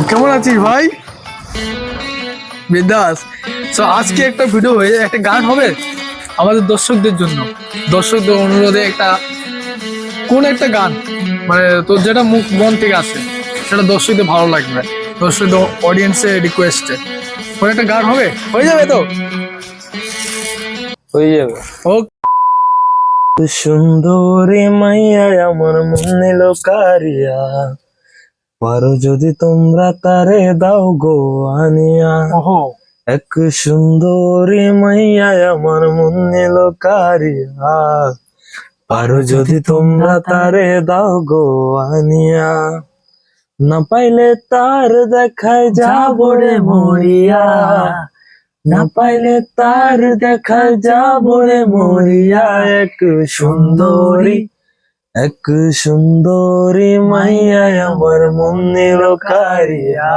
কেমন আছিস ভাই? বিন্দাস। তো আজকে একটা ভিডিও হয়ে একটা গান হবে আমাদের দর্শকদের জন্য। দর্শকদের অনুরোধে কোন একটা গান, মানে তোর যেটা মুখ মন থেকে আসে সেটা দর্শকদের ভালো লাগবে, দর্শকদের অডিয়েন্সের রিকোয়েস্টে কোন একটা গান হবে, হয়ে যাবে তো? হয়ে যাবে। ও সুন্দরী মাইয়া আমার মনে লোকারিয়া, পারো যদি তোমরা তারে দাও গো আনিয়া। ওহো, এক সুন্দরী মাইয়া আমার মনে লোকারিয়া, পারো যদি তোমরা তারে দাও গো আনিয়া। না পাইলে তার দেখায় যাবো রে মরিয়া, না পাইলে তার দেখায় যাবো রে মরিয়া। এক সুন্দরী মাইয়া আমার মনে লোকারিয়া,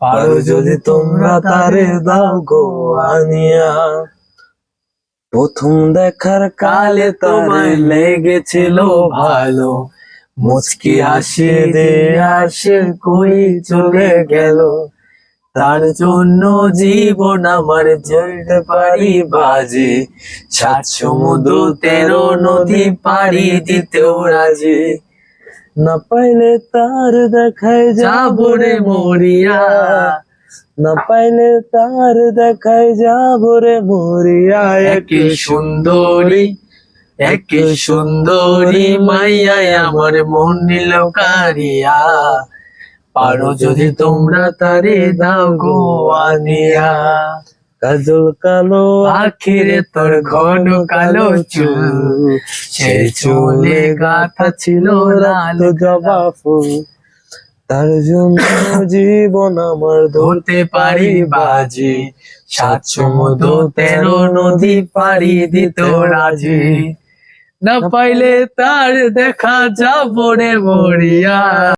পারো যদি তোমরা তারে দাও গো আনিয়া। প্রথম দেখার কালে তোমায় লেগেছিল ভালো, মুচকি হাসি দিয়ে আসে কই চলে গেল। তার জন্য জীবন আমার যেতে পারি বাজি, 7 সমুদ্র 13 নদী পাড়ি দিতেও রাজি। না পাইলে তার দেখায় যাবো রে মরিয়া, না পাইলে তার দেখায় যাবো রে মরিয়া। এক সুন্দরী মাইয়া আমার মন নিল কারিয়া, পারো যদি তোমরা তারে দাও গো আনিয়া। কাজল কালো আখিরে তোর ঘন কালো চুল, সে চুলে গাথা ছিল লাল জবা ফুল। তার জন্য জীবন আমার ধরতে পারি বাজি, 7 সমুদ্র 13 নদী পাড়ি দিত রাজি। না পাইলে তার দেখা যাবো রে মরিয়া।